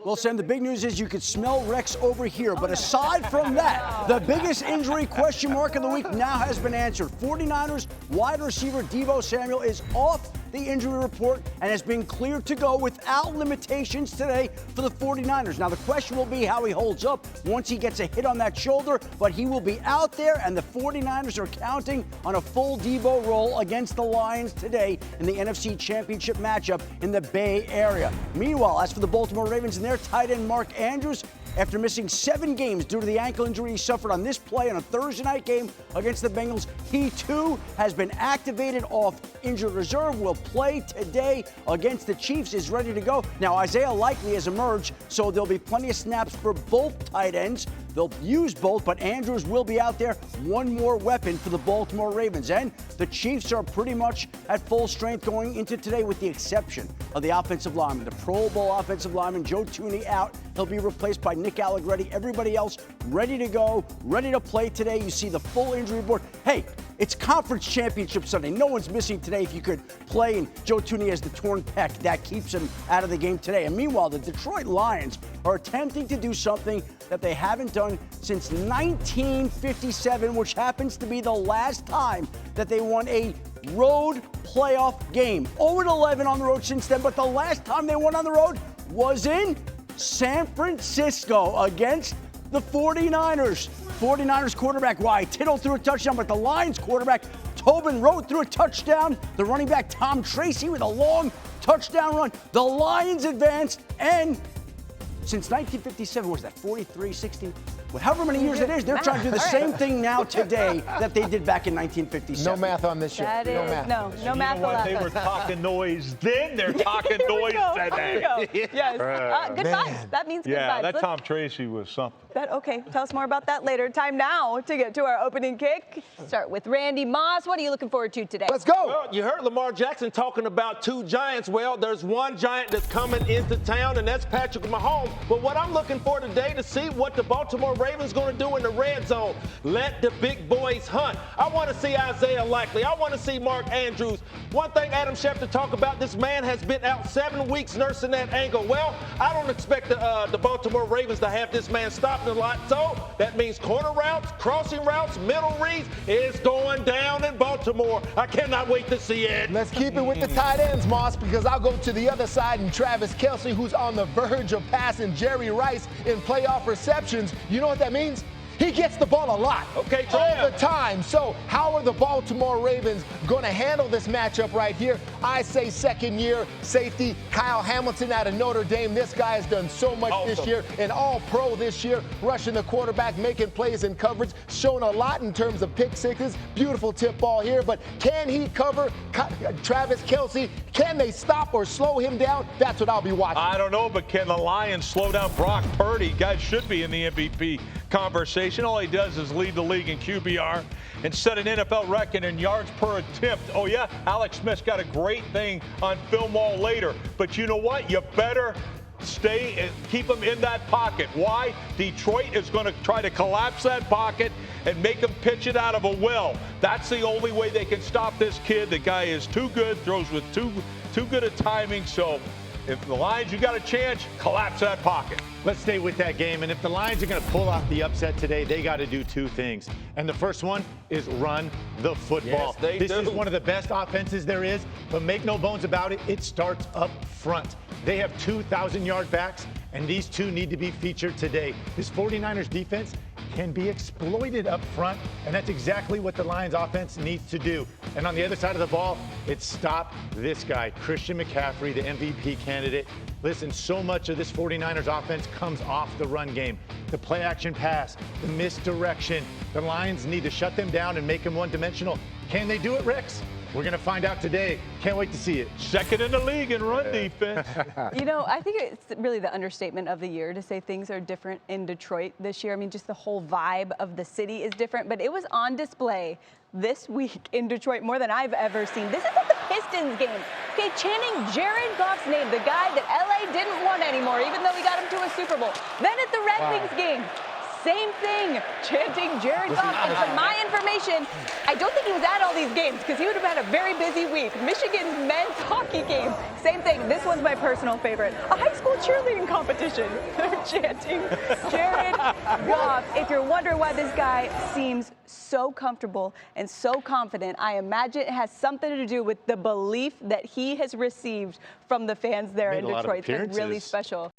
Well, Sam, the big news is you could smell Rex over here. But aside from that, the biggest injury question mark of the week now has been answered. 49ers wide receiver Deebo Samuel is off the injury report and has been cleared to go without limitations today for the 49ers. Now, the question will be how he holds up once he gets a hit on that shoulder, but he will be out there, and the 49ers are counting on a full Deebo role against the Lions today in the NFC Championship matchup in the Bay Area. Meanwhile, as for the Baltimore Ravens and their tight end Mark Andrews, after missing 7 games due to the ankle injury he suffered on this play on a Thursday night game against the Bengals, he too has been activated off injured reserve, will play today against the Chiefs, is ready to go. Now, Isaiah Likely has emerged, so there'll be plenty of snaps for both tight ends. They'll use both, but Andrews will be out there. One more weapon for the Baltimore Ravens. And the Chiefs are pretty much at full strength going into today, with the exception of the offensive lineman. The Pro Bowl offensive lineman, Joe Thuney, out. He'll be replaced by Nick Allegretti. Everybody else ready to go, ready to play today. You see the full injury report. Hey, it's Conference Championship Sunday. No one's missing today if you could play, and Joe Thuney has the torn pec. That keeps him out of the game today. And meanwhile, the Detroit Lions are attempting to do something that they haven't done since 1957, which happens to be the last time that they won a road playoff game. 0-11 on the road since then, but the last time they won on the road was in San Francisco against the 49ers. 49ers quarterback Wyatt Tittle threw a touchdown, but the Lions quarterback Tobin Rote threw a touchdown. The running back Tom Tracy with a long touchdown run. The Lions advanced, and since 1957, what was that, 43, 60? However many years it is, they're trying to do the same thing now today that they did back in 1957. No math on this show. That no is, math. No math allowed. They were talking noise then. They're talking noise today. Yes. Good vibes. That means good vibes. Yeah, that Tom Tracy was something. Okay, tell us more about that later. Time now to get to our opening kick. Start with Randy Moss. What are you looking forward to today? Let's go. Well, you heard Lamar Jackson talking about 2 giants. Well, there's one giant that's coming into town, and that's Patrick Mahomes. But what I'm looking for today to see what the Baltimore Ravens going to do in the red zone. Let the big boys hunt. I want to see Isaiah Likely. I want to see Mark Andrews. One thing Adam Schefter talked about, this man has been out 7 weeks nursing that ankle. Well, I don't expect the Baltimore Ravens to have this man stopped a lot. So that means corner routes, crossing routes, middle reads is going down in Baltimore. I cannot wait to see it. Let's keep it with the tight ends, Moss, because I'll go to the other side and Travis Kelce, who's on the verge of passing Jerry Rice in playoff receptions. You know what that means? He gets the ball a lot. Okay, all the time. So how are the Baltimore Ravens going to handle this matchup right here? I say second-year safety Kyle Hamilton out of Notre Dame. This guy has done so much this year, and all-pro this year, rushing the quarterback, making plays in coverage, shown a lot in terms of pick sixes. Beautiful tip ball here, but can he cover Travis Kelce? Can they stop or slow him down? That's what I'll be watching. I don't know, but can the Lions slow down Brock Purdy? Guys should be in the MVP conversation. All he does is lead the league in QBR and set an NFL record in yards per attempt. Oh, yeah, Alex Smith's got a great thing on film all later. But you know what? You better stay and keep him in that pocket. Why? Detroit is going to try to collapse that pocket and make him pitch it out of a well. That's the only way they can stop this kid. The guy is too good, throws with too good a timing. So if the Lions, you got a chance, collapse that pocket. Let's stay with that game. And if the Lions are going to pull off the upset today, they got to do 2 things. And the first one is run the football. Yes, this is one of the best offenses there is, but make no bones about it, it starts up front. They have 2,000-yard backs, and these 2 need to be featured today. This 49ers defense can be exploited up front, and that's exactly what the Lions offense needs to do. And on the other side of the ball, it's stop this guy, Christian McCaffrey, the MVP candidate. Listen, so much of this 49ers offense comes off the run game. The play action pass, the misdirection. The Lions need to shut them down and make them one-dimensional. Can they do it, Rex? We're going to find out today. Can't wait to see it. Second in the league in run defense. You know, I think it's really the understatement of the year to say things are different in Detroit this year. I mean, just the whole vibe of the city is different, but it was on display this week in Detroit more than I've ever seen. This is at the Pistons game. Okay, chanting Jared Goff's name, the guy that LA didn't want anymore, even though he got him to a Super Bowl. Then at the Red Wings game, same thing, chanting Jared Goff. And from my information, I don't think he was at all these games because he would have had a very busy week. Michigan's men's hockey game, same thing. This one's my personal favorite. A high school cheerleading competition. They're chanting Jared Goff. If you're wondering why this guy seems so comfortable and so confident, I imagine it has something to do with the belief that he has received from the fans there in Detroit. It's been really special.